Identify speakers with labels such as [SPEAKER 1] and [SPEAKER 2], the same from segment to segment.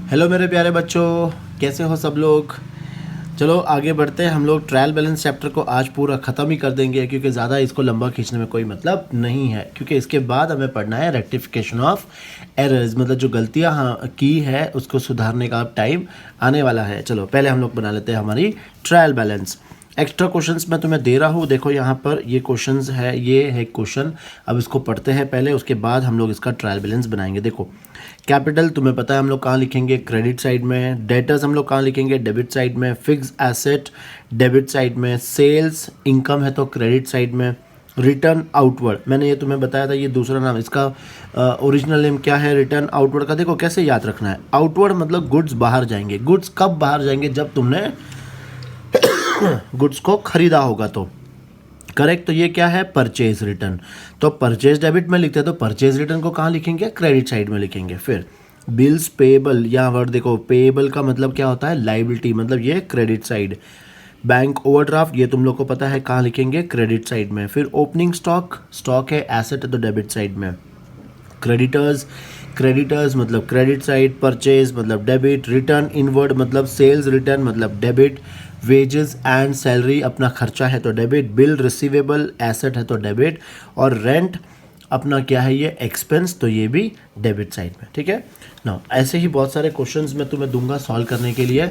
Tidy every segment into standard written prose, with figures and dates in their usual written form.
[SPEAKER 1] Hello मेरे प्यारे बच्चों, कैसे हो सब लोग। चलो आगे बढ़ते हैं। हम लोग ट्रायल बैलेंस चैप्टर को आज पूरा ख़त्म ही कर देंगे, क्योंकि ज़्यादा इसको लंबा खींचने में कोई मतलब नहीं है। क्योंकि इसके बाद हमें पढ़ना है रेक्टिफिकेशन ऑफ एरर्स, मतलब जो गलतियाँ की है उसको सुधारने का अब टाइम आने वाला है। चलो पहले हम लोग बना लेते हैं हमारी ट्रायल बैलेंस। एक्स्ट्रा क्वेश्चंस मैं तुम्हें दे रहा हूँ। देखो यहाँ पर ये क्वेश्चंस है, ये है क्वेश्चन। अब इसको पढ़ते हैं पहले, उसके बाद हम लोग इसका ट्रायल बैलेंस बनाएंगे। देखो कैपिटल तुम्हें पता है हम लोग कहाँ लिखेंगे, क्रेडिट साइड में। डेटर्स हम लोग कहाँ लिखेंगे, डेबिट साइड में। फिक्स एसेट डेबिट साइड में। सेल्स इनकम है तो क्रेडिट साइड में। रिटर्न आउटवर्ड, मैंने ये तुम्हें बताया था, ये दूसरा नाम इसका ओरिजिनल नेम क्या है, रिटर्न आउटवर्ड का। देखो कैसे याद रखना है, आउटवर्ड मतलब गुड्स बाहर जाएंगे। गुड्स कब बाहर जाएंगे, जब तुमने गुड्स को खरीदा होगा तो। करेक्ट, तो ये क्या है, परचेज रिटर्न। तो परचेज डेबिट में लिखते हैं तो परचेज रिटर्न को कहाँ लिखेंगे, क्रेडिट साइड में लिखेंगे। फिर बिल्स पेबल, यहाँ वर्ड देखो, पेबल का मतलब क्या होता है, लाइबिलिटी, मतलब ये क्रेडिट साइड। बैंक ओवरड्राफ्ट ये तुम लोग को पता है कहाँ लिखेंगे, क्रेडिट साइड में। फिर ओपनिंग स्टॉक, स्टॉक है, एसेट है तो डेबिट साइड में। क्रेडिटर्स, क्रेडिटर्स मतलब क्रेडिट साइड। परचेज मतलब डेबिट। रिटर्न इनवर्ड मतलब सेल्स रिटर्न मतलब डेबिट। वेजेस एंड सैलरी अपना खर्चा है तो डेबिट। बिल रिसीवेबल एसेट है तो डेबिट। और रेंट अपना क्या है, ये एक्सपेंस, तो ये भी डेबिट साइड में। ठीक है ना। ऐसे ही बहुत सारे क्वेश्चंस मैं तुम्हें दूंगा सॉल्व करने के लिए।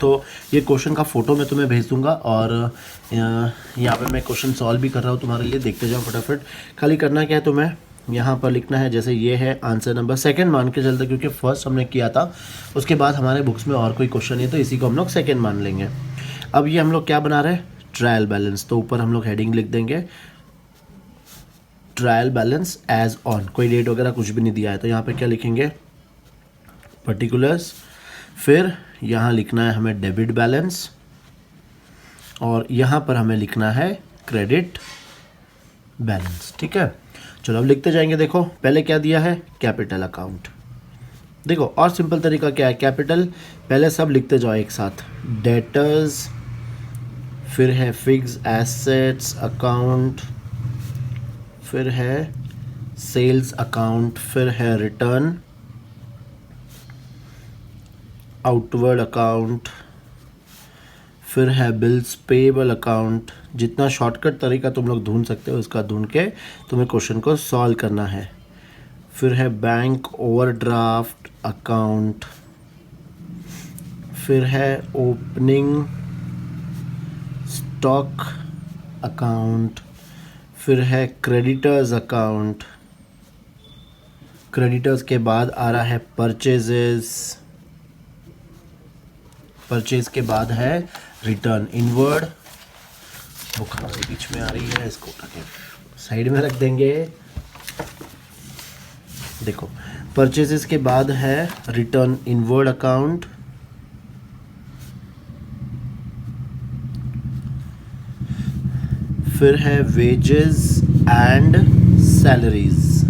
[SPEAKER 1] तो ये क्वेश्चन का फ़ोटो मैं तुम्हें भेज दूंगा, और यहाँ पे मैं क्वेश्चन सॉल्व भी कर रहा हूँ तुम्हारे लिए, देखते जाओ फटाफट। खाली करना क्या है, तुम्हें यहाँ पर लिखना है, जैसे ये है आंसर नंबर सेकंड मान के चलते, क्योंकि फर्स्ट हमने किया था, उसके बाद हमारे बुक्स में और कोई क्वेश्चन नहीं, तो इसी को हम लोग सेकंड मान लेंगे। अब ये हम लोग क्या बना रहे हैं, ट्रायल बैलेंस। तो ऊपर हम लोग हेडिंग लिख देंगे ट्रायल बैलेंस एज ऑन, कोई डेट वगैरह कुछ भी नहीं दिया है, तो यहाँ पे क्या लिखेंगे, पर्टिकुलर्स। फिर यहाँ लिखना है हमें डेबिट बैलेंस, और यहाँ पर हमें लिखना है क्रेडिट बैलेंस। ठीक है, चलो अब लिखते जाएंगे। देखो पहले क्या दिया है, कैपिटल अकाउंट। देखो और सिंपल तरीका क्या है, कैपिटल पहले सब लिखते जाओ एक साथ। डेटर्स, फिर है फिक्स एसेट्स अकाउंट, फिर है सेल्स अकाउंट, फिर है रिटर्न आउटवर्ड अकाउंट, फिर है बिल्स पेबल अकाउंट। जितना शॉर्टकट तरीका तुम लोग ढूंढ सकते हो उसका ढूंढ के तुम्हें क्वेश्चन को सॉल्व करना है। फिर है बैंक ओवरड्राफ्ट अकाउंट, फिर है ओपनिंग स्टॉक अकाउंट, फिर है क्रेडिटर्स अकाउंट। क्रेडिटर्स के बाद आ रहा है परचेजेस, परचेज के बाद है रिटर्न इनवर्ड। बुक हमारे बीच में आ रही है, इसको उठा के साइड में रख देंगे। देखो परचेजेस के बाद है रिटर्न इनवर्ड अकाउंट, फिर है वेजेस एंड सैलरीज,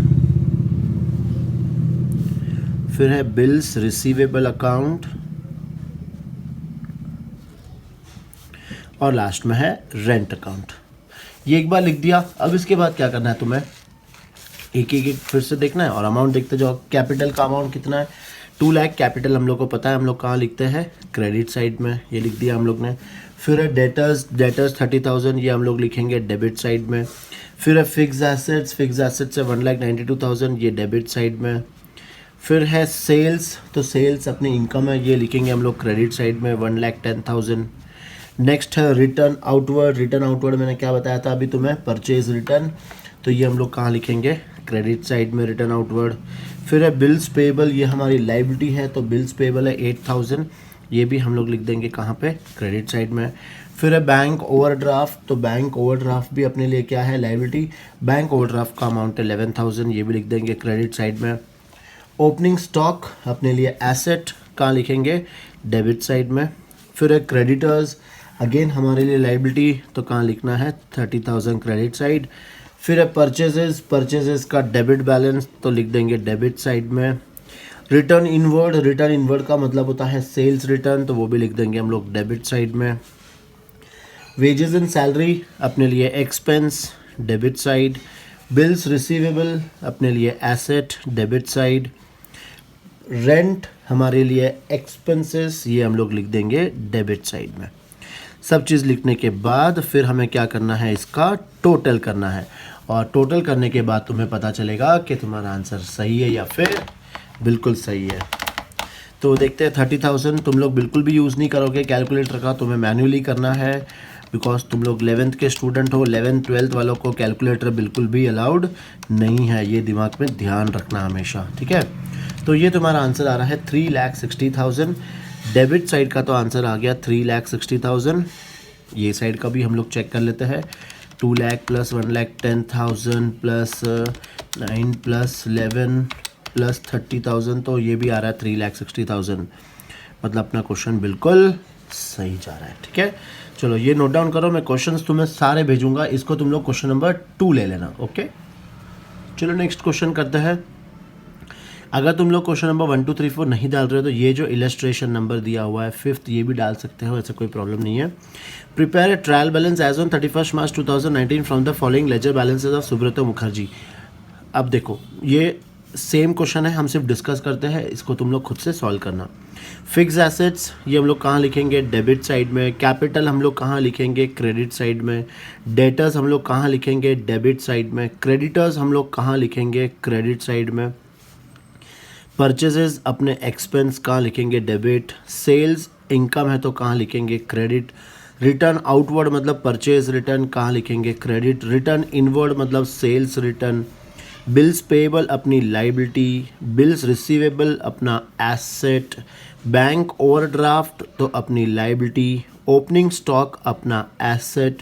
[SPEAKER 1] फिर है बिल्स रिसीवेबल अकाउंट, और लास्ट में है रेंट अकाउंट। ये एक बार लिख दिया। अब इसके बाद क्या करना है, तुम्हें एक एक फिर से देखना है और अमाउंट देखते जाओ। कैपिटल का अमाउंट कितना है, 2 लाख कैपिटल हम लोग को पता है, हम लोग कहाँ लिखते हैं, क्रेडिट साइड में, ये लिख दिया हम लोग ने। फिर है डेटर्स, डेटर्स 30,000, ये हम लोग लिखेंगे डेबिट साइड में। फिर है फिक्स एसेट्स, फिक्स एसेट्स है 1,92,000, ये डेबिट साइड में। फिर है सेल्स, तो सेल्स अपनी इनकम है, ये लिखेंगे हम लोग क्रेडिट साइड में, 1,10,000। नेक्स्ट है रिटर्न आउटवर्ड। रिटर्न आउटवर्ड मैंने क्या बताया था अभी तुम्हें, परचेज रिटर्न, तो ये हम लोग कहाँ लिखेंगे, क्रेडिट साइड में, रिटर्न आउटवर्ड। फिर है बिल्स पेबल, ये हमारी लाइबिलिटी है, तो बिल्स पेबल है 8,000, ये भी हम लोग लिख देंगे कहाँ पे, क्रेडिट साइड में। फिर है बैंक ओवरड्राफ्ट, तो बैंक ओवरड्राफ्ट भी अपने लिए क्या है, लाइबिलिटी। बैंक ओवरड्राफ्ट का अमाउंट है 11,000, ये भी लिख देंगे क्रेडिट साइड में। ओपनिंग स्टॉक अपने लिए एसेट, कहाँ लिखेंगे, डेबिट साइड में। फिर है क्रेडिटर्स, अगेन हमारे लिए लाइबिलिटी, तो कहाँ लिखना है, 30,000 क्रेडिट साइड। फिर है परचेजेस, परचेजेस का डेबिट बैलेंस, तो लिख देंगे डेबिट साइड में। रिटर्न इनवर्ड, रिटर्न इनवर्ड का मतलब होता है सेल्स रिटर्न, तो वो भी लिख देंगे हम लोग डेबिट साइड में। वेजेस एंड सैलरी अपने लिए expense, debit side. Bills receivable अपने लिए एसेट, डेबिट साइड। रेंट हमारे लिए एक्सपेंसेस, ये हम लोग लिख देंगे डेबिट साइड में। सब चीज़ लिखने के बाद फिर हमें क्या करना है, इसका टोटल करना है, और टोटल करने के बाद तुम्हें पता चलेगा कि तुम्हारा आंसर सही है या फिर बिल्कुल सही है। तो देखते हैं 30,000 तुम लोग बिल्कुल भी यूज़ नहीं करोगे कैलकुलेटर का, तुम्हें मैन्युअली करना है, बिकॉज तुम लोग 11th के स्टूडेंट हो। 11th 12th वालों को कैलकुलेटर बिल्कुल भी अलाउड नहीं है, ये दिमाग में ध्यान रखना हमेशा, ठीक है। तो ये तुम्हारा आंसर आ रहा है 3,60,000। डेबिट साइड का तो आंसर आ गया 3,60,000। ये साइड का भी हम लोग चेक कर लेते हैं। 2 lakh plus 1,10,000 plus 9 plus 11 plus 30,000, तो ये भी आ रहा है 3,60,000। मतलब अपना क्वेश्चन बिल्कुल सही जा रहा है, ठीक है। चलो ये नोट डाउन करो, मैं क्वेश्चंस तुम्हें सारे भेजूंगा, इसको तुम लोग क्वेश्चन नंबर 2 ले लेना, ओके। चलो नेक्स्ट क्वेश्चन करते हैं। अगर तुम लोग क्वेश्चन नंबर 1 2 3 4 नहीं डाल रहे हो तो ये जो इलस्ट्रेशन नंबर दिया हुआ है 5th, ये भी डाल सकते हो, ऐसा कोई प्रॉब्लम नहीं है। Prepare a trial balance as on 31 March 2019 from the following ledger balances of Subrato Mukherjee. अब देखो ये सेम क्वेश्चन है, हम सिर्फ डिस्कस करते हैं, इसको तुम लोग खुद से सॉल्व करना। फिक्स एसेट्स ये हम लोग कहाँ लिखेंगे, डेबिट साइड में। कैपिटल हम लोग कहाँ लिखेंगे, क्रेडिट साइड में। डेटर्स हम लोग कहाँ लिखेंगे, डेबिट साइड में। क्रेडिटर्स हम लोग कहाँ लिखेंगे, क्रेडिट साइड में। परचेजेस अपने एक्सपेंस कहाँ लिखेंगे, डेबिट। सेल्स इनकम है तो कहाँ लिखेंगे, क्रेडिट। रिटर्न आउटवर्ड मतलब परचेज रिटर्न, कहाँ लिखेंगे, क्रेडिट। रिटर्न इनवर्ड मतलब सेल्स रिटर्न। बिल्स पेएबल अपनी लाइबिलिटी। बिल्स रिसीवेबल अपना एसेट। बैंक ओवरड्राफ्ट तो अपनी लाइबिलिटी। ओपनिंग स्टॉक अपना एसेट।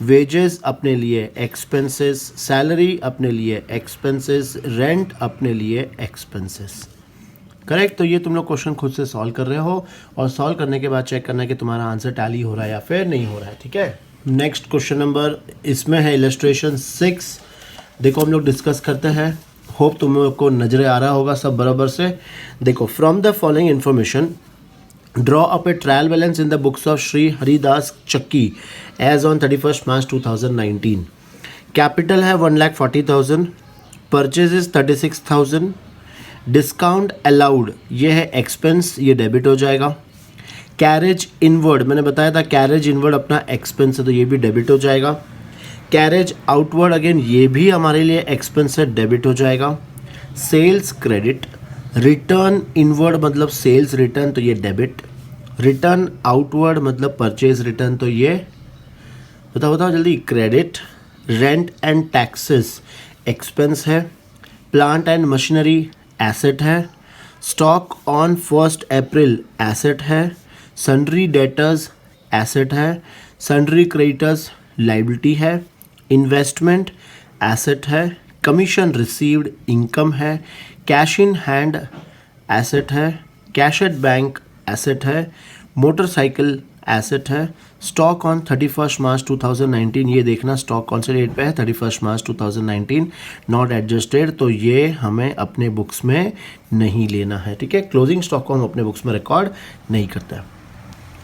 [SPEAKER 1] वेजेस अपने लिए एक्सपेंसेस। सैलरी अपने लिए एक्सपेंसेस। रेंट अपने लिए एक्सपेंसेस। करेक्ट। तो ये तुम लोग क्वेश्चन खुद से सॉल्व कर रहे हो, और सॉल्व करने के बाद चेक करना है कि तुम्हारा आंसर टैली हो रहा है या फिर नहीं हो रहा है, ठीक है। नेक्स्ट क्वेश्चन नंबर इसमें है इलस्ट्रेशन 6। देखो हम लोग डिस्कस करते हैं, होप तुम लोग को नजर आ रहा होगा सब बराबर से। देखो, from the following information draw up A trial balance in the books of Shri Haridas चक्की एज ऑन 31 मार्च 2019। कैपिटल है 1,40,000, परचेजेस 36,000, डिस्काउंट अलाउड ये है एक्सपेंस, ये डेबिट हो जाएगा। कैरेज इनवर्ड मैंने बताया था, कैरेज इनवर्ड अपना एक्सपेंस है तो ये भी डेबिट हो जाएगा। कैरेज आउटवर्ड अगेन ये भी हमारे लिए एक्सपेंस है, डेबिट हो जाएगा। Sales credit. रिटर्न इनवर्ड मतलब सेल्स रिटर्न तो ये डेबिट। रिटर्न आउटवर्ड मतलब परचेज रिटर्न तो ये बताओ जल्दी, credit. Rent and taxes expense है। प्लांट एंड मशीनरी एसेट है। स्टॉक ऑन 1 अप्रैल एसेट है। सन्ड्री डेटर्स एसेट है। सन्ड्री क्रेडिटर्स लाइबिलिटी है। इन्वेस्टमेंट एसेट है। कमीशन रिसीव्ड इनकम है। कैश इन हैंड एसेट है। कैश एट बैंक एसेट है। Motorcycle asset है। स्टॉक ऑन 31 मार्च 2019, ये देखना स्टॉक कौन से डेट पे है, 31 मार्च 2019, नॉट एडजस्टेड, तो ये हमें अपने बुक्स में नहीं लेना है, ठीक है। क्लोजिंग स्टॉक को हम अपने बुक्स में रिकॉर्ड नहीं करते हैं।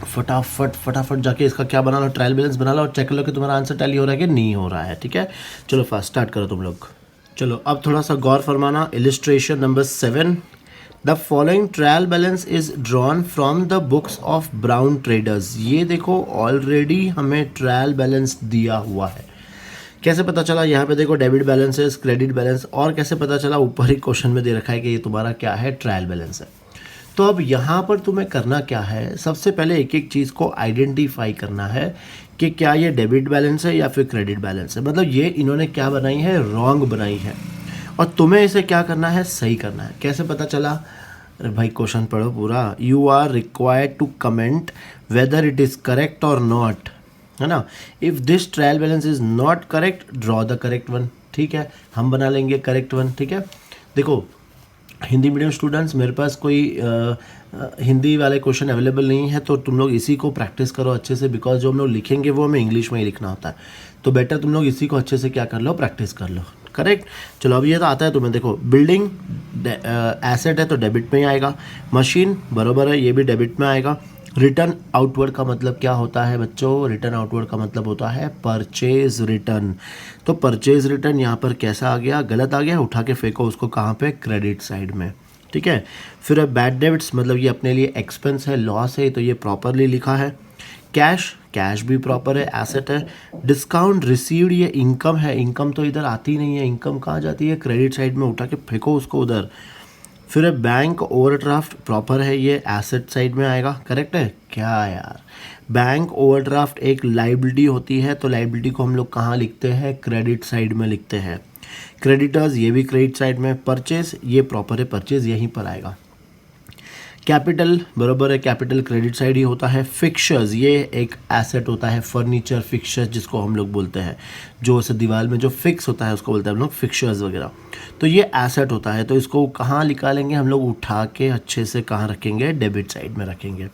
[SPEAKER 1] फटाफट जाके इसका क्या बना लो, ट्रायल बैलेंस बना लो और चेक कर लो कि तुम्हारा आंसर टैली हो रहा है कि नहीं हो रहा है, ठीक है। चलो फास्ट स्टार्ट करो तुम लोग। चलो अब थोड़ा सा गौर फरमाना। Illustration number 7। The following trial balance is drawn from the books of Brown traders. ये देखो ऑलरेडी हमें ट्रायल बैलेंस दिया हुआ है। कैसे पता चला, यहाँ पे देखो डेबिट बैलेंसेस, क्रेडिट बैलेंस, और कैसे पता चला, ऊपर ही क्वेश्चन में दे रखा है कि ये तुम्हारा क्या है, ट्रायल बैलेंस है। तो अब यहाँ पर तुम्हें करना क्या है, सबसे पहले एक एक चीज़ को आइडेंटिफाई करना है कि क्या ये डेबिट बैलेंस है या फिर क्रेडिट बैलेंस है। मतलब ये इन्होंने क्या बनाई है, रॉन्ग बनाई है, और तुम्हें इसे क्या करना है, सही करना है। कैसे पता चला, अरे भाई क्वेश्चन पढ़ो पूरा। You are required to comment whether it is correct or not, है ना। If this trial balance is not correct, draw the correct one, ठीक है। हम बना लेंगे करेक्ट वन, ठीक है। देखो हिंदी मीडियम स्टूडेंट्स, मेरे पास कोई हिंदी वाले क्वेश्चन अवेलेबल नहीं है, तो तुम लोग इसी को प्रैक्टिस करो अच्छे से, बिकॉज जो हम लोग लिखेंगे वो हमें इंग्लिश में ही लिखना होता है, तो बेटर तुम लोग इसी को अच्छे से क्या कर लो, प्रैक्टिस कर लो, करेक्ट। चलो अब ये तो आता है तुम्हें। देखो बिल्डिंग एसेट है तो डेबिट में ही आएगा। मशीन बराबर है, ये भी डेबिट में आएगा। रिटर्न आउटवर्ड का मतलब क्या होता है बच्चों, रिटर्न आउटवर्ड का मतलब होता है परचेज रिटर्न। तो परचेज रिटर्न यहाँ पर कैसा आ गया, गलत आ गया, उठा के फेंको उसको कहाँ पे, क्रेडिट साइड में, ठीक है। फिर है बैड डेबिट्स, मतलब ये अपने लिए एक्सपेंस है, लॉस है, तो ये प्रॉपरली लिखा है। कैश, कैश भी प्रॉपर है, एसेट है। डिस्काउंट रिसीव्ड, ये इनकम है, इनकम तो इधर आती नहीं है, इनकम कहाँ जाती है, क्रेडिट साइड में, उठा के फेंको उसको उधर। फिर है बैंक ओवरड्राफ्ट, प्रॉपर है, ये एसेट साइड में आएगा, करेक्ट है क्या यार। बैंक ओवरड्राफ्ट एक लाइबिलिटी होती है, तो लाइबिलिटी को हम लोग कहाँ लिखते हैं, क्रेडिट साइड में लिखते हैं। क्रेडिटर्स, ये भी क्रेडिट साइड में। परचेज, ये प्रॉपर है, परचेज यहीं पर आएगा। कैपिटल बराबर है, कैपिटल क्रेडिट साइड ही होता है। फिक्चर्स, ये एक एसेट होता है, फर्नीचर फिक्चर्स जिसको हम लोग बोलते हैं, जो उसे दीवार में जो फिक्स होता है उसको बोलते हैं हम लोग फिक्चर्स वगैरह, तो ये एसेट होता है। तो इसको कहाँ निकालेंगे हम लोग, उठा के अच्छे से कहाँ रखेंगे, डेबिट साइड में रखेंगे।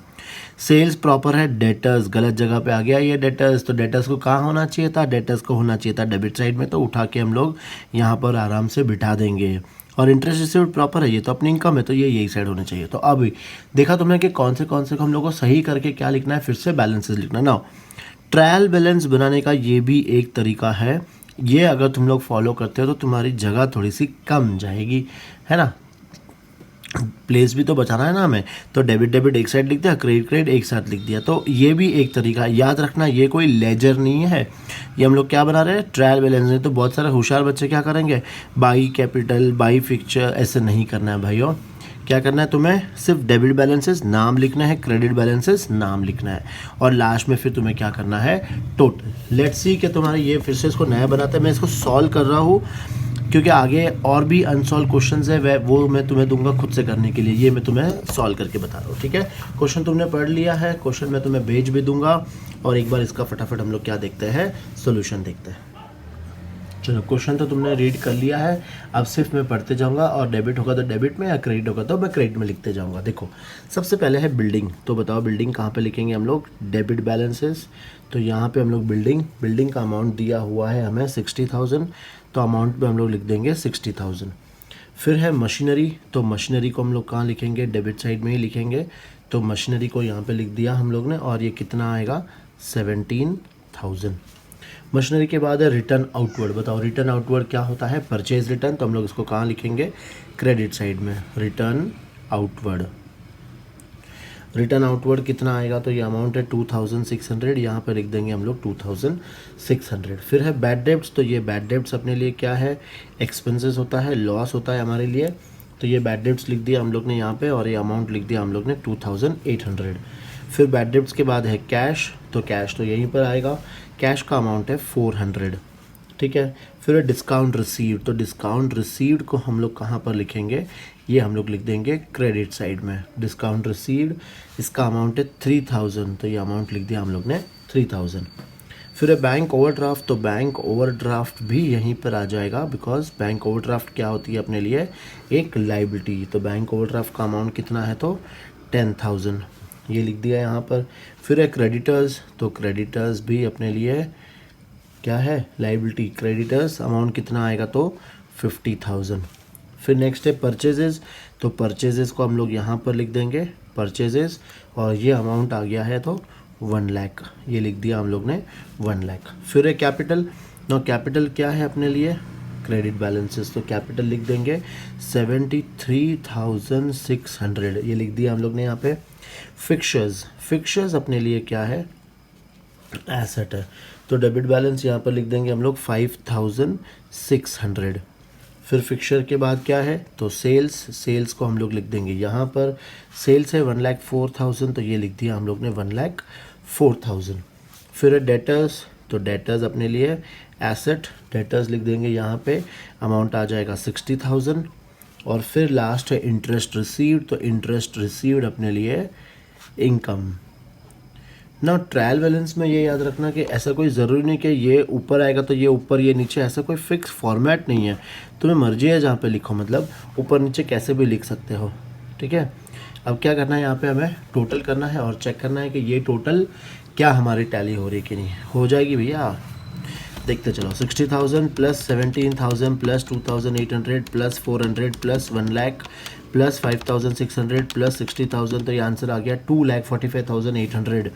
[SPEAKER 1] सेल्स प्रॉपर है। डेटर्स गलत जगह पे आ गया ये डेटर्स, तो डेटर्स को कहाँ होना चाहिए था, डेटर्स को होना चाहिए था डेबिट साइड में, तो उठा के हम लोग यहाँ पर आराम से बिठा देंगे। और इंटरेस्ट रिसीव्ड प्रॉपर है, ये तो अपनी इनकम है, तो ये यही साइड होना चाहिए। तो अब देखा तुमने कि कौन से को हम लोग को सही करके क्या लिखना है, फिर से बैलेंसेस लिखना ना। ट्रायल बैलेंस बनाने का ये भी एक तरीका है, ये अगर तुम लोग फॉलो करते हो तो तुम्हारी जगह थोड़ी सी कम जाएगी, है ना, प्लेस भी तो बचाना है ना हमें। तो डेबिट डेबिट एक साइड लिख दिया, क्रेडिट क्रेडिट एक साथ लिख दिया, तो ये भी एक तरीका है। याद रखना ये कोई लेजर नहीं है, ये हम लोग क्या बना रहे हैं, ट्रायल बैलेंस। नहीं तो बहुत सारे होशियार बच्चे क्या करेंगे, बाई कैपिटल बाई फिक्चर, ऐसे नहीं करना है भाइयों। क्या करना है तुम्हें, सिर्फ डेबिट बैलेंसेस नाम लिखना है, क्रेडिट बैलेंसेस नाम लिखना है, और लास्ट में फिर तुम्हें क्या करना है, टोटल। लेट्स सी कि तुम्हारे ये फिर से इसको नया बनाते हैं, मैं इसको सॉल्व कर रहा हूँ क्योंकि आगे और भी अनसॉल्व क्वेश्चंस है, वो मैं तुम्हें दूंगा खुद से करने के लिए, ये मैं तुम्हें सॉल्व करके बता रहा हूँ, ठीक है। क्वेश्चन तुमने पढ़ लिया है, क्वेश्चन मैं तुम्हें भेज भी दूंगा, और एक बार इसका फटाफट हम लोग क्या देखते हैं, सोल्यूशन देखते हैं। चलो क्वेश्चन तो तुमने रीड कर लिया है, अब सिर्फ मैं पढ़ते जाऊंगा, और डेबिट होगा तो डेबिट में, या क्रेडिट होगा तो मैं क्रेडिट में लिखते जाऊंगा। देखो सबसे पहले है बिल्डिंग, तो बताओ बिल्डिंग कहाँ पे लिखेंगे हम लोग, डेबिट बैलेंसेस, तो यहाँ पे हम लोग बिल्डिंग का अमाउंट दिया हुआ है हमें 60,000, तो अमाउंट पे हम लोग लिख देंगे 60,000। फिर है मशीनरी, तो मशीनरी को हम लोग कहाँ लिखेंगे, डेबिट साइड में ही लिखेंगे, तो मशीनरी को यहाँ पे लिख दिया हम लोग ने, और ये कितना आएगा, 17,000। मशीनरी के बाद है रिटर्न आउटवर्ड, बताओ रिटर्न आउटवर्ड क्या होता है, परचेज रिटर्न, तो हम लोग इसको कहाँ लिखेंगे, क्रेडिट साइड में, रिटर्न आउटवर्ड। रिटर्न आउटवर्ड कितना आएगा, तो ये अमाउंट है 2600, यहाँ पर लिख देंगे हम लोग 2600। फिर है बैड डेब्ट्स, तो ये बैड डेब्ट्स अपने लिए क्या है, एक्सपेंसेस होता है, लॉस होता है हमारे लिए, तो ये बैड डेब्ट्स लिख दिया हम लोग ने यहाँ पे, और ये अमाउंट लिख दिया हम लोग ने 2800। फिर बैड डेब्ट्स के बाद है कैश, तो कैश तो यहीं पर आएगा, कैश का अमाउंट है 400, ठीक है। फिर डिस्काउंट रिसीव्ड, तो डिस्काउंट रिसीव्ड को हम लोग कहाँ पर लिखेंगे, ये हम लोग लिख देंगे क्रेडिट साइड में, डिस्काउंट रिसीव्ड, इसका अमाउंट है 3000, तो ये अमाउंट लिख दिया हम लोग ने 3000। फिर है बैंक ओवरड्राफ्ट, तो बैंक ओवरड्राफ्ट भी यहीं पर आ जाएगा, बिकॉज बैंक ओवरड्राफ्ट क्या होती है अपने लिए, एक लाइबिलिटी, तो बैंक ओवरड्राफ्ट का अमाउंट कितना है, तो 10,000, ये लिख दिया यहाँ पर। फिर है क्रेडिटर्स, तो क्रेडिटर्स भी अपने लिए क्या है, लाइबिलिटी, क्रेडिटर्स अमाउंट कितना आएगा, तो 50,000। फिर नेक्स्ट है परचेजेस, तो परचेजेस को हम लोग यहाँ पर लिख देंगे परचेजेस, और ये अमाउंट आ गया है तो 1 लाख, ये लिख दिया हम लोग ने 1 लाख। फिर है कैपिटल, नो कैपिटल क्या है अपने लिए, क्रेडिट बैलेंसेस, तो कैपिटल लिख देंगे 73,600, ये लिख दिया हम लोग ने यहाँ पे। फिक्चर्स अपने लिए क्या है, एसेट है, तो डेबिट बैलेंस यहाँ पर लिख देंगे हम लोग 5,600। फिर फिक्चर के बाद क्या है, तो सेल्स को हम लोग लिख देंगे यहाँ पर, सेल्स है 1,04,000, तो ये लिख दिया हम लोग ने 1,04,000। फिर है डेटर्स, तो डेटर्स अपने लिए एसेट, डेटर्स लिख देंगे यहाँ पे, अमाउंट आ जाएगा 60,000। और फिर लास्ट है इंटरेस्ट रिसीव्ड, तो इंटरेस्ट रिसीव्ड अपने लिए इनकम ना। ट्रायल बैलेंस में ये याद रखना कि ऐसा कोई ज़रूरी नहीं कि ये ऊपर आएगा तो ये ऊपर, ये नीचे, ऐसा कोई फिक्स फॉर्मेट नहीं है, तुम्हें मर्जी है जहाँ पे लिखो, मतलब ऊपर नीचे कैसे भी लिख सकते हो, ठीक है। अब क्या करना है, यहाँ पे हमें टोटल करना है और चेक करना है कि ये टोटल क्या हमारी टैली हो रही है कि नहीं, हो जाएगी भैया, देखते चलो। 60,000 plus 17,000 plus 2,800 plus 400 plus 1 lakh plus 5,600 plus 60,000, तो ये आंसर आ गया 2,45,800,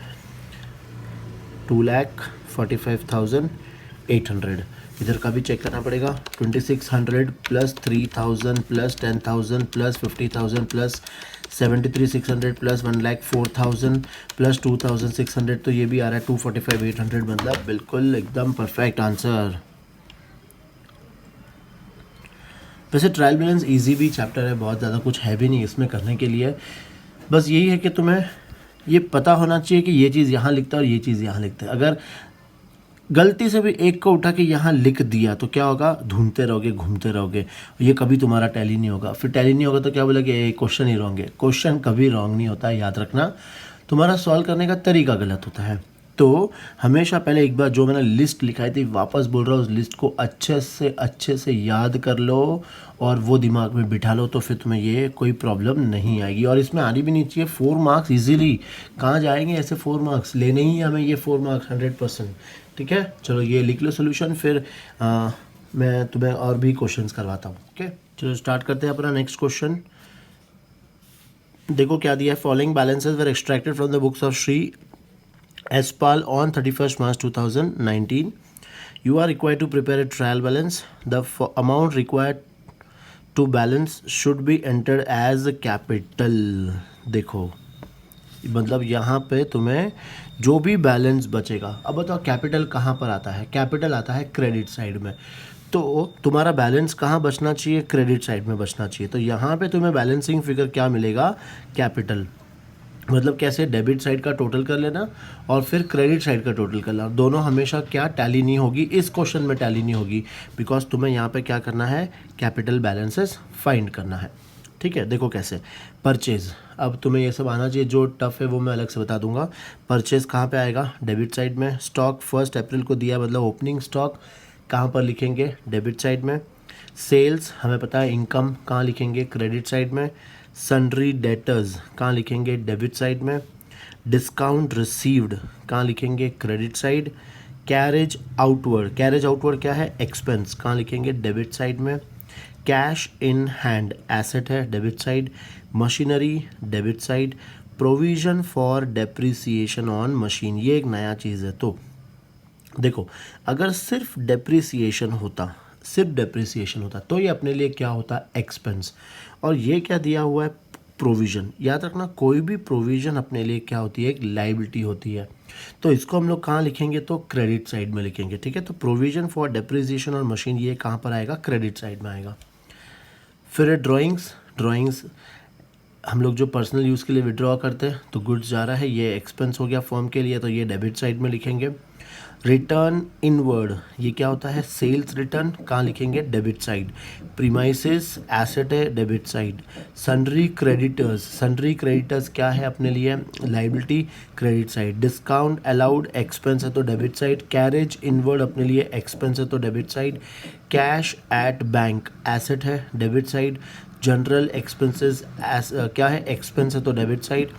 [SPEAKER 1] 2,45,800। इधर का भी चेक करना पड़ेगा। 2600 plus 3000 plus 10,000 plus 50,000 plus 73,600 plus 1,04,000 plus 2,600, तो ये भी आ रहा है 245,800, मतलब बिल्कुल एकदम परफेक्ट आंसर। वैसे ट्रायल बैलेंस इजी भी चैप्टर है, बहुत ज़्यादा कुछ है भी नहीं इसमें करने के लिए। बस यही है कि तुम्हें ये पता होना चाहिए कि ये चीज़ यहाँ लिखता है और ये चीज़ यहाँ लिखता है। अगर गलती से भी एक को उठा के यहाँ लिख दिया तो क्या होगा, ढूंढते रहोगे, घूमते रहोगे, ये कभी तुम्हारा टैली नहीं होगा। फिर टैली नहीं होगा तो क्या बोलेगे, ये क्वेश्चन ही रॉन्ग है। क्वेश्चन कभी रॉन्ग नहीं होता है, याद रखना। तुम्हारा सॉल्व करने का तरीका गलत होता है। तो हमेशा पहले एक बार जो मैंने लिस्ट लिखाई थी वापस बोल रहा हूँ, उस लिस्ट को अच्छे से याद कर लो और वो दिमाग में बिठा लो, तो फिर तुम्हें ये कोई प्रॉब्लम नहीं आएगी। और इसमें आनी भी नहीं चाहिए 4 मार्क्स इजीली। कहाँ जाएंगे ऐसे 4 मार्क्स, लेने ही हमें ये 4 मार्क्स 100%। ठीक है, चलो ये लिख लो सोल्यूशन, फिर मैं तुम्हें और भी क्वेश्चंस करवाता हूँ। ओके, चलो स्टार्ट करते हैं अपना नेक्स्ट क्वेश्चन। देखो क्या दिया है, following balances were extracted from the books of Shri Espal on 31st March 2019. You are required to prepare a trial balance. The amount required to balance should be entered as capital. देखो मतलब यहाँ पे तुम्हें जो भी बैलेंस बचेगा, अब बताओ कैपिटल कहाँ पर आता है, कैपिटल आता है क्रेडिट साइड में। तो तुम्हारा बैलेंस कहाँ बचना चाहिए, क्रेडिट साइड में बचना चाहिए। तो यहाँ पे तुम्हें बैलेंसिंग फिगर क्या मिलेगा, कैपिटल। मतलब कैसे, डेबिट साइड का टोटल कर लेना और फिर क्रेडिट साइड का टोटल कर लेना। दोनों हमेशा क्या टैली नहीं होगी, इस क्वेश्चन में टैली नहीं होगी, बिकॉज तुम्हें यहाँ पे क्या करना है, कैपिटल बैलेंसेस फाइंड करना है। ठीक है, देखो कैसे, परचेज, अब तुम्हें ये सब आना चाहिए, जो टफ है वो मैं अलग से बता दूंगा। परचेज कहाँ पे आएगा, डेबिट साइड में। स्टॉक 1 अप्रैल को दिया, मतलब ओपनिंग स्टॉक कहाँ पर लिखेंगे, डेबिट साइड में। सेल्स हमें पता है, इनकम कहाँ लिखेंगे, क्रेडिट साइड में। सन्ड्री डेटर्स कहाँ लिखेंगे, डेबिट साइड में। डिस्काउंट रिसीव्ड कहाँ लिखेंगे, credit side. Carriage outward, carriage outward क्या है, एक्सपेंस, कहाँ लिखेंगे, डेबिट साइड में। कैश इन हैंड एसेट है, debit side. Machinery debit side. Provision for depreciation on machine, ये एक नया चीज़ है। तो देखो अगर सिर्फ डेप्रिसिएशन होता, सिर्फ डेप्रिसिएशन होता तो ये अपने लिए क्या होता, एक्सपेंस। और ये क्या दिया हुआ है, प्रोविज़न। याद रखना कोई भी प्रोविज़न अपने लिए क्या होती है, एक लाइबिलिटी होती है। तो इसको हम लोग कहाँ लिखेंगे, तो क्रेडिट साइड में लिखेंगे। ठीक है, तो प्रोविज़न फॉर डेप्रिसिएशन और मशीन ये कहाँ पर आएगा, क्रेडिट साइड में आएगा। फिर ड्राइंग्स, ड्राइंग्स हम लोग जो पर्सनल यूज़ के लिए विड्रॉ करते हैं, तो गुड्स जा रहा है, ये एक्सपेंस हो गया फर्म के लिए, तो ये डेबिट साइड में लिखेंगे। रिटर्न इनवर्ड, ये क्या होता है, सेल्स रिटर्न, कहाँ लिखेंगे, डेबिट साइड। प्रीमाइसेस एसेट है, debit side. Sundry creditors, sundry creditors क्या है अपने लिए, liability, credit side. Discount allowed expense है तो डेबिट साइड। कैरेज इनवर्ड अपने लिए एक्सपेंस है तो debit side. Cash at bank asset है, डेबिट साइड। जनरल एक्सपेंसेस क्या है, एक्सपेंस है तो debit side.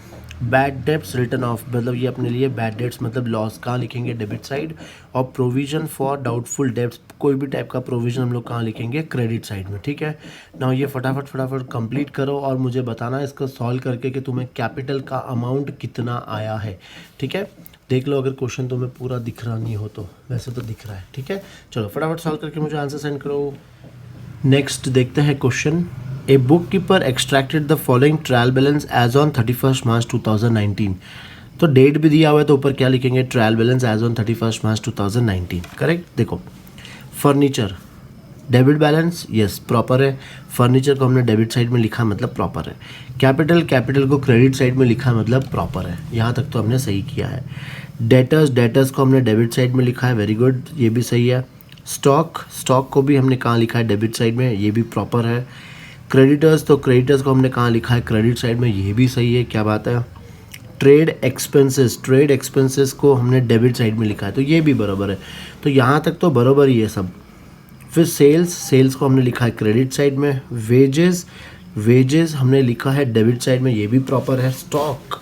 [SPEAKER 1] Bad debts return of, मतलब ये अपने लिए बैड डेट्स मतलब लॉस, कहाँ लिखेंगे, डेबिट साइड। और प्रोविजन फॉर डाउटफुल डेट्स, कोई भी टाइप का प्रोविजन हम लोग कहाँ लिखेंगे, क्रेडिट साइड में। ठीक है, ना ये फटाफट कंप्लीट करो और मुझे बताना इसको सॉल्व करके कि तुम्हें कैपिटल का अमाउंट कितना आया है। ठीक है, देख लो अगर क्वेश्चन तुम्हें पूरा दिख रहा नहीं हो तो, वैसे तो दिख रहा है। ठीक है, चलो फटाफट सॉल्व करके मुझे आंसर सेंड करो। नेक्स्ट देखते हैं question. A book keeper extracted the following trial balance as on 31 March 2019। तो डेट भी दिया हुआ है तो ऊपर क्या लिखेंगे, trial balance as on 31 March 2019। Correct, देखो furniture debit balance, yes proper है। फर्नीचर को हमने डेबिट साइड में लिखा मतलब प्रॉपर है। कैपिटल, कैपिटल को क्रेडिट साइड में लिखा मतलब प्रॉपर है। यहाँ तक तो हमने सही किया है। डेटर्स, डेटर्स को हमने डेबिट साइड में लिखा है, वेरी गुड, ये भी सही है। स्टॉक, स्टॉक को भी हमने कहाँ लिखा है, डेबिट साइड में, ये भी प्रॉपर है। क्रेडिटर्स, तो क्रेडिटर्स को हमने कहाँ लिखा है, क्रेडिट साइड में, ये भी सही है, क्या बात है। ट्रेड एक्सपेंसेस, ट्रेड एक्सपेंसेस को हमने डेबिट साइड में लिखा है तो ये भी बराबर है। तो यहाँ तक तो बराबर ही है सब। फिर सेल्स, सेल्स को हमने लिखा है क्रेडिट साइड में। वेजेस, वेजेस हमने लिखा है डेबिट साइड में, ये भी प्रॉपर है। स्टॉक,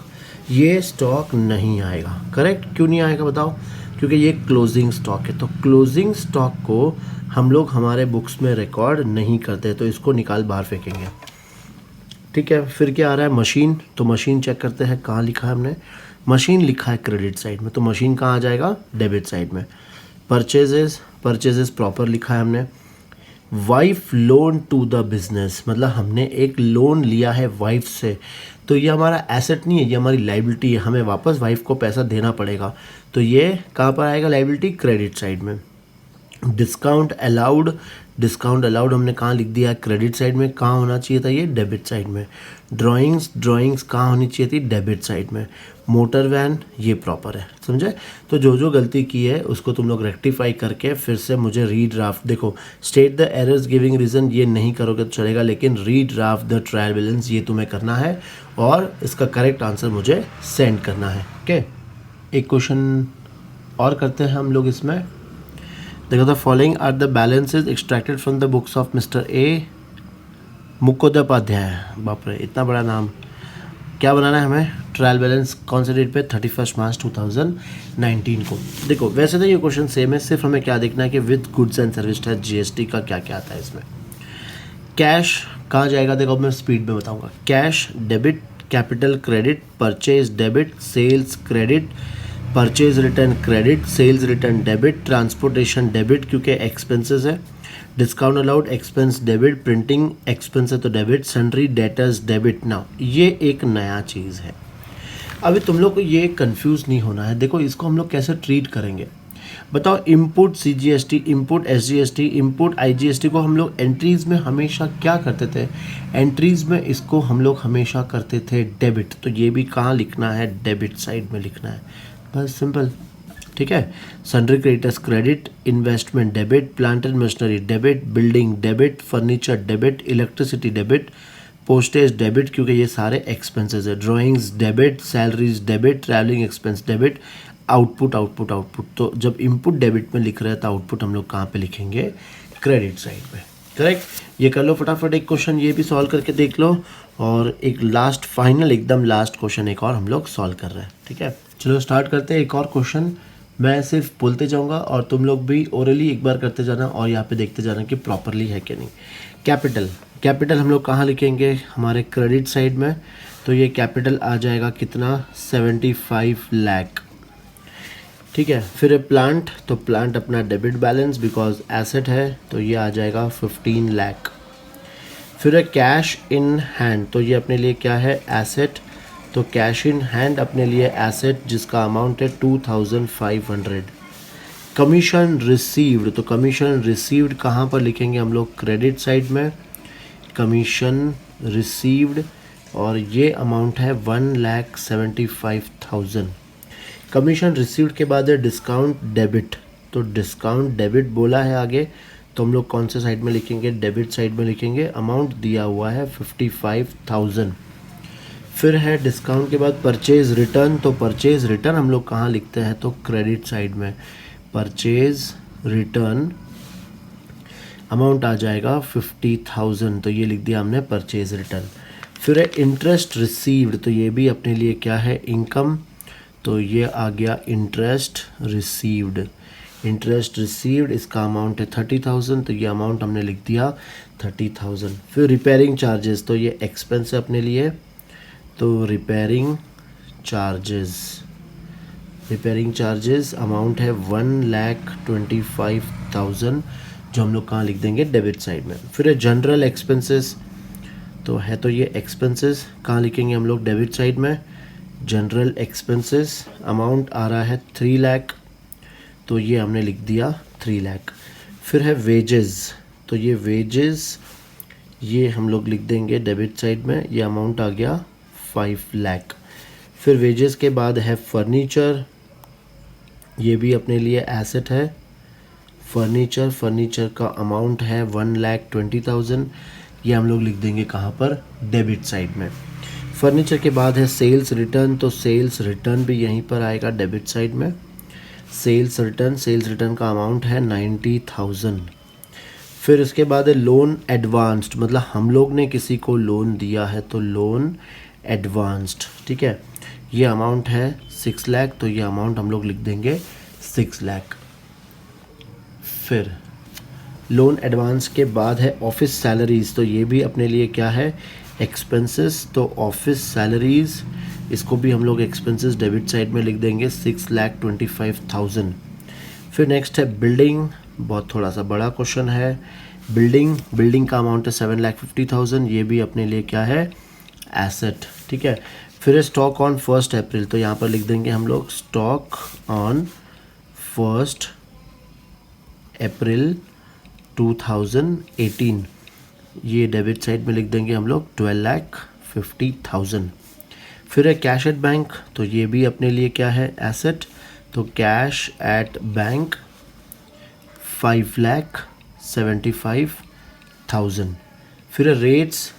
[SPEAKER 1] ये स्टॉक नहीं आएगा। करेक्ट, क्यों नहीं आएगा बताओ, क्योंकि ये क्लोजिंग स्टॉक है। तो क्लोजिंग स्टॉक को हम लोग हमारे बुक्स में रिकॉर्ड नहीं करते, तो इसको निकाल बाहर फेंकेंगे। ठीक है, फिर क्या आ रहा है, मशीन। तो मशीन चेक करते हैं कहाँ लिखा है हमने, मशीन लिखा है क्रेडिट साइड में, तो मशीन कहाँ आ जाएगा, डेबिट साइड में। परचेजेस, परचेजेस प्रॉपर लिखा है हमने। Wife loan to the business, मतलब हमने एक लोन लिया है वाइफ से, तो ये हमारा एसेट नहीं है, ये हमारी लाइबिलिटी है, हमें वापस वाइफ को पैसा देना पड़ेगा। तो ये कहाँ पर आएगा लाइबिलिटी? क्रेडिट साइड में। डिस्काउंट अलाउड, डिस्काउंट अलाउड हमने कहाँ लिख दिया है? क्रेडिट साइड में। कहाँ होना चाहिए था ये? डेबिट साइड में। ड्राइंग्स, ड्राइंग्स कहाँ होनी चाहिए थी? डेबिट साइड में। मोटर वैन, ये प्रॉपर है, समझे? तो जो जो गलती की है उसको तुम लोग रेक्टिफाई करके फिर से मुझे रीड्राफ्ट, देखो state the errors giving reason ये नहीं करोगे तो चलेगा, लेकिन रीड्राफ्ट द ट्रायल बैलेंस ये तुम्हें करना है और इसका करेक्ट आंसर मुझे सेंड करना है। ओके, एक क्वेश्चन और करते हैं हम लोग इसमें। देखो, the following are the balances extracted from the books of mister A Mukhopadhyay. बाप रे, इतना बड़ा नाम। क्या बनाना है हमें? ट्रायल बैलेंस कौन से डेट पे? 31 मार्च 2019 को। देखो वैसे तो ये क्वेश्चन सेम है, सिर्फ हमें क्या देखना है कि with goods and service tax GST का क्या क्या आता है इसमें। कैश कहाँ जाएगा? देखो मैं स्पीड में बताऊंगा। Cash debit, capital credit, purchase debit, sales credit, purchase return credit, sales return debit, transportation debit क्योंकि एक्सपेंसेस है, discount allowed expense debit, printing expense है तो debit, sundry debtors debit. Now ये एक नया चीज़ है, अभी तुम लोग को ये कंफ्यूज नहीं होना है। देखो इसको हम लोग कैसे ट्रीट करेंगे बताओ। Input CGST, input SGST, input IGST को हम लोग एंट्रीज में हमेशा क्या करते थे? एंट्रीज में इसको हम लोग हमेशा करते थे डेबिट, तो ये भी कहाँ लिखना है? डेबिट साइड में लिखना है, बस सिंपल, ठीक है। Sundry creditors credit, investment debit, plant and machinery debit, building debit, furniture debit, electricity debit, postage debit क्योंकि ये सारे एक्सपेंसेस है, drawings debit, salaries debit, travelling expense debit, output output output. तो जब इनपुट डेबिट में लिख रहे हैं तो आउटपुट हम लोग कहाँ पे लिखेंगे? क्रेडिट साइड में, करेक्ट। ये कर लो फटाफट एक क्वेश्चन, ये भी सॉल्व करके देख लो, और एक लास्ट फाइनल एकदम लास्ट क्वेश्चन एक और हम लोग सॉल्व कर रहे हैं, ठीक है। चलो स्टार्ट करते हैं एक और क्वेश्चन। मैं सिर्फ बोलते जाऊंगा और तुम लोग भी ओरली एक बार करते जाना और यहाँ पे देखते जाना कि प्रॉपरली है कि नहीं। कैपिटल, कैपिटल हम लोग कहाँ लिखेंगे? हमारे क्रेडिट साइड में। तो ये कैपिटल आ जाएगा कितना? 75 लाख, ठीक है। फिर प्लांट, तो प्लांट अपना डेबिट बैलेंस बिकॉज एसेट है, तो ये आ जाएगा 15 लाख। फिर कैश इन हैंड, तो ये अपने लिए क्या है? एसेट, तो कैश इन हैंड अपने लिए एसेट जिसका अमाउंट है 2500। कमीशन रिसीव्ड, तो कमीशन रिसीव्ड कहाँ पर लिखेंगे हम लोग? क्रेडिट साइड में। कमीशन रिसीव्ड और ये अमाउंट है 1,75,000। कमीशन रिसीव्ड के बाद है डिस्काउंट डेबिट, तो डिस्काउंट डेबिट बोला है आगे, तो हम लोग कौन से साइड में लिखेंगे? डेबिट साइड में लिखेंगे। अमाउंट दिया हुआ है 55,000। फिर है डिस्काउंट के बाद परचेज रिटर्न, तो परचेज रिटर्न हम लोग कहाँ लिखते हैं? तो क्रेडिट साइड में। परचेज रिटर्न अमाउंट आ जाएगा 50,000, तो ये लिख दिया हमने परचेज रिटर्न। फिर है इंटरेस्ट रिसीव्ड, तो ये भी अपने लिए क्या है? इनकम, तो ये आ गया इंटरेस्ट रिसीव्ड। इंटरेस्ट रिसीव्ड इसका अमाउंट है 30,000, तो ये अमाउंट हमने लिख दिया 30,000। फिर रिपेयरिंग चार्जेस, तो ये एक्सपेंस है अपने लिए, तो repairing charges, repairing charges amount है 1,25,000 जो हम लोग कहाँ लिख देंगे? डेबिट साइड में। फिर है जनरल एक्सपेंसेस, तो है तो ये एक्सपेंसेस कहाँ लिखेंगे हम लोग? डेबिट साइड में। जनरल एक्सपेंसेस अमाउंट आ रहा है 3 लाख, तो ये हमने लिख दिया 3 लाख। फिर है वेजेस, तो ये वेजेस ये हम लोग लिख देंगे डेबिट साइड में, ये अमाउंट आ गया 5 लाख। फिर वेजेस के बाद है फर्नीचर, ये भी अपने लिए एसेट है। फर्नीचर, फर्नीचर का अमाउंट है 1,20,000, ये हम लोग लिख देंगे कहाँ पर? डेबिट साइड में। फर्नीचर के बाद है सेल्स रिटर्न, तो सेल्स रिटर्न भी यहीं पर आएगा डेबिट साइड में। सेल्स रिटर्न, सेल्स रिटर्न का अमाउंट है 90,000। फिर उसके बाद है लोन एडवांस्ड, मतलब हम लोग ने किसी को लोन दिया है तो लोन एडवांस्ड, ठीक है। ये अमाउंट है 6 लाख, तो ये अमाउंट हम लोग लिख देंगे 6 लाख। फिर लोन एडवांस के बाद है ऑफिस सैलरीज, तो ये भी अपने लिए क्या है? एक्सपेंसेस, तो ऑफिस सैलरीज इसको भी हम लोग एक्सपेंसेस डेबिट साइड में लिख देंगे 6,25,000। फिर नेक्स्ट है बिल्डिंग, बहुत थोड़ा सा बड़ा क्वेश्चन है। बिल्डिंग का अमाउंट है 7,50,000, ये भी अपने लिए क्या है, एसेट। ठीक है, फिर स्टॉक ऑन 1 अप्रैल, तो यहाँ पर लिख देंगे हम लोग स्टॉक ऑन 1 अप्रैल 2018, ये डेबिट साइड में लिख देंगे हम लोग 12,50,000। फिर है कैश एट बैंक, तो ये भी अपने लिए क्या है, एसेट। तो कैश एट बैंक 5,75,000। फिर है रेट्स,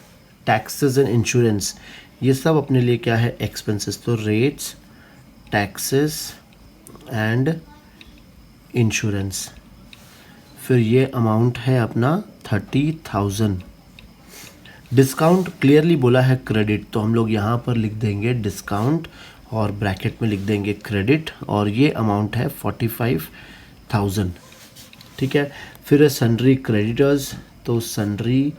[SPEAKER 1] टैक्सेस एंड इंश्योरेंस, ये सब अपने लिए क्या है, एक्सपेंसेस। तो रेट्स, टैक्सेस एंड इंश्योरेंस, फिर ये अमाउंट है अपना 30,000। डिस्काउंट क्लियरली बोला है क्रेडिट, तो हम लोग यहाँ पर लिख देंगे डिस्काउंट और ब्रैकेट में लिख देंगे क्रेडिट, और ये अमाउंट है 45,000। ठीक है, फिर है सन्ड्री क्रेडिटर्स, तो सन्ड्री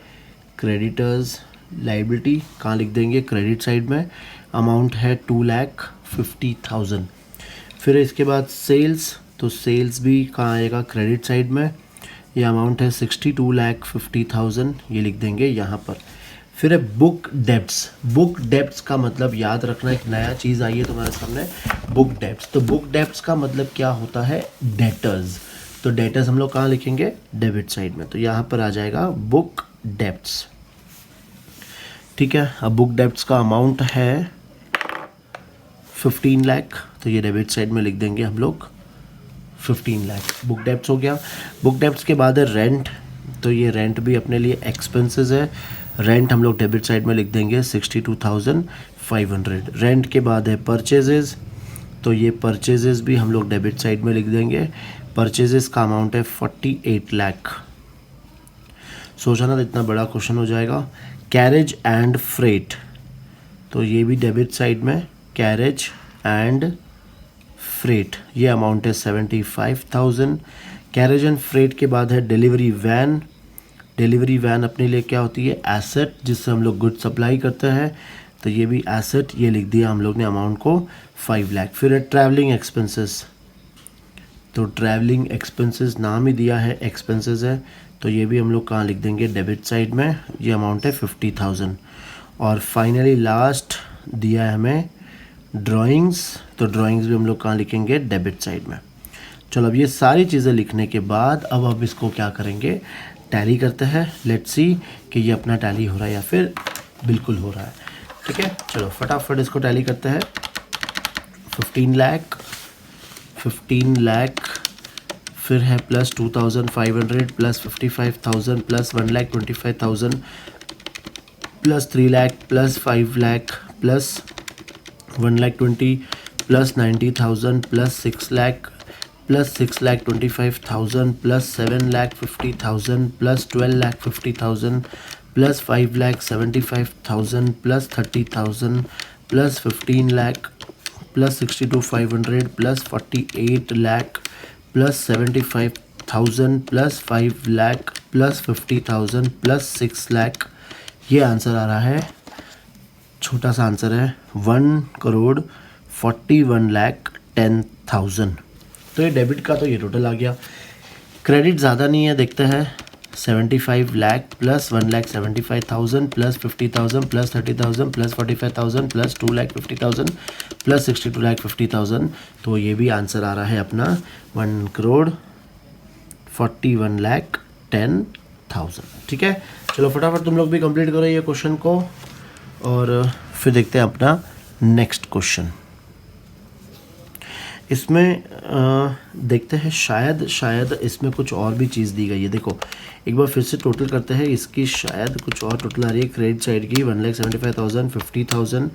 [SPEAKER 1] क्रेडिटर्स लाइबिलिटी कहाँ लिख देंगे, क्रेडिट साइड में, अमाउंट है 2,50,000। फिर इसके बाद सेल्स, तो सेल्स भी कहाँ आएगा, क्रेडिट साइड में, ये अमाउंट है 62,50,000, ये लिख देंगे यहाँ पर। फिर है बुक डेब्ट्स का मतलब याद रखना, एक नया चीज़ आई है तुम्हारे सामने, बुक डेब्ट्स। तो बुक डेब्ट्स का मतलब क्या होता है, डेटर्स। तो डेटर्स हम लोग कहाँ लिखेंगे, डेबिट साइड में, तो यहाँ पर आ जाएगा बुक डेब्ट्स। ठीक है, अब बुक डेब्ट्स का अमाउंट है 15 लाख, तो ये डेबिट साइड में लिख देंगे हम लोग 15 लाख। बुक डेब्ट्स हो गया। बुक डेब्ट्स के बाद है रेंट, तो ये रेंट भी अपने लिए एक्सपेंसेस है, रेंट हम लोग डेबिट साइड में लिख देंगे 62,500। रेंट के बाद है परचेजेस, तो ये परचेजेस भी हम लोग डेबिट साइड में लिख देंगे, परचेजेस का अमाउंट है 48 लाख। सोचा ना इतना बड़ा क्वेश्चन हो जाएगा। कैरेज एंड फ्रेट, तो ये भी डेबिट साइड में, कैरेज एंड फ्रेट, ये अमाउंट है 75,000। कैरेज एंड फ्रेट के बाद है डिलीवरी वैन, डिलीवरी वैन अपने लिए क्या होती है, एसेट, जिससे हम लोग गुड सप्लाई करते हैं, तो ये भी एसेट, ये लिख दिया हम लोग ने अमाउंट को 5 लाख। फिर है ट्रैवलिंग एक्सपेंसेस, तो ट्रैवलिंग एक्सपेंसेस नाम ही दिया है, एक्सपेंसेस है, तो ये भी हम लोग कहाँ लिख देंगे, डेबिट साइड में, ये अमाउंट है 50,000। और फाइनली लास्ट दिया है हमें ड्राइंग्स, तो ड्राइंग्स भी हम लोग कहाँ लिखेंगे, डेबिट साइड में। चलो अब ये सारी चीज़ें लिखने के बाद अब इसको क्या करेंगे, टैली करते हैं। लेट्स सी कि ये अपना टैली हो रहा है या फिर बिल्कुल हो रहा है। ठीक है, चलो फटाफट इसको टैली करते हैं। 15 लाख, फिर है plus 2,500 plus 55,000 plus 1,25,000 plus 3 lakh plus 5 lakh plus 1,20,000 plus 90,000 plus 6 lakh plus 6,25,000 plus 7,50,000 plus 12,50,000 plus 5,75,000 plus 30,000 plus 15 lakh plus 62,500 plus 48 lakh plus 75,000 plus 5 lakh plus 50,000 plus 6 lakh. ये आंसर आ रहा है, छोटा सा आंसर है, 1,41,10,000। तो ये डेबिट का तो ये टोटल आ गया। क्रेडिट ज़्यादा नहीं है, देखते हैं। 75 lakh plus 1,75,000 plus 50,000 plus 30,000 plus 45,000 plus 2,50,000 plus 62,50,000, तो ये भी आंसर आ रहा है अपना 1,41,10,000। ठीक है, चलो फटाफट तुम लोग भी कंप्लीट करो ये क्वेश्चन को, और फिर देखते हैं अपना नेक्स्ट क्वेश्चन। इसमें देखते हैं, शायद इसमें कुछ और भी चीज़ दी गई है। देखो एक बार फिर से टोटल करते हैं, इसकी शायद कुछ और टोटल आ रही है। क्रेडिट साइड की 1,75,000 50,000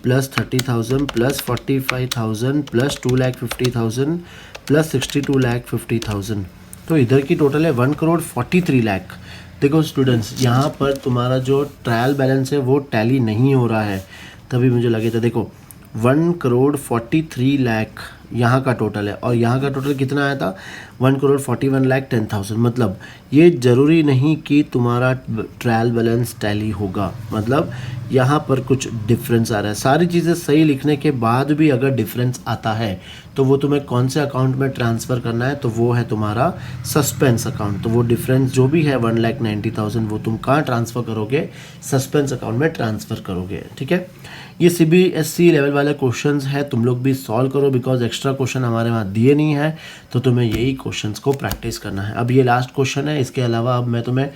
[SPEAKER 1] प्लस 30,000 प्लस 45,000 प्लस 2,50,000 प्लस 62,50,000, तो इधर की टोटल है 1,43,00,000। देखो स्टूडेंट्स, यहाँ पर तुम्हारा जो ट्रायल बैलेंस है वो टैली नहीं हो रहा है, तभी मुझे लगे था। देखो 1,43,00,000 यहाँ का टोटल है और यहाँ का टोटल कितना आया था 1,41,10,000। मतलब ये ज़रूरी नहीं कि तुम्हारा ट्रायल बैलेंस टैली होगा, मतलब यहाँ पर कुछ डिफरेंस आ रहा है। सारी चीज़ें सही लिखने के बाद भी अगर डिफरेंस आता है तो वो तुम्हें कौन से अकाउंट में ट्रांसफ़र करना है, तो वो है तुम्हारा सस्पेंस अकाउंट। तो वो डिफरेंस जो भी है 1,90,000 वो तुम कहाँ ट्रांसफ़र करोगे, सस्पेंस अकाउंट में ट्रांसफ़र करोगे। ठीक है, ये CBSE लेवल वाले क्वेश्चंस है, तुम लोग भी सॉल्व करो बिकॉज एक्स्ट्रा क्वेश्चन हमारे वहाँ दिए नहीं है, तो तुम्हें यही क्वेश्चंस को प्रैक्टिस करना है। अब ये लास्ट क्वेश्चन है, इसके अलावा अब मैं तुम्हें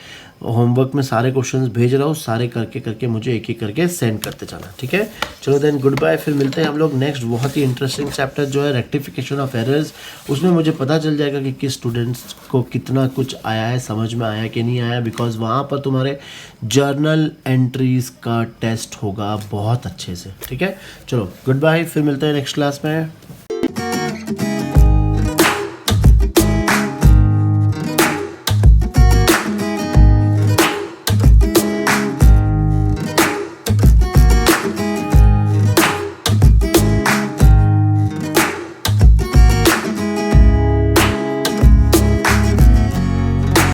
[SPEAKER 1] होमवर्क में सारे क्वेश्चंस भेज रहा हूँ, सारे करके मुझे एक एक करके सेंड करते जाना। ठीक है, चलो देन गुड बाय, फिर मिलते हैं हम लोग नेक्स्ट बहुत ही इंटरेस्टिंग चैप्टर जो है रेक्टिफिकेशन ऑफ एरर्स। उसमें मुझे पता चल जाएगा कि किस स्टूडेंट्स को कितना कुछ आया है, समझ में आया कि नहीं आया, बिकॉज वहाँ पर तुम्हारे जर्नल एंट्रीज का टेस्ट होगा बहुत अच्छे से। ठीक है, चलो गुड बाय, फिर मिलते हैं नेक्स्ट क्लास में।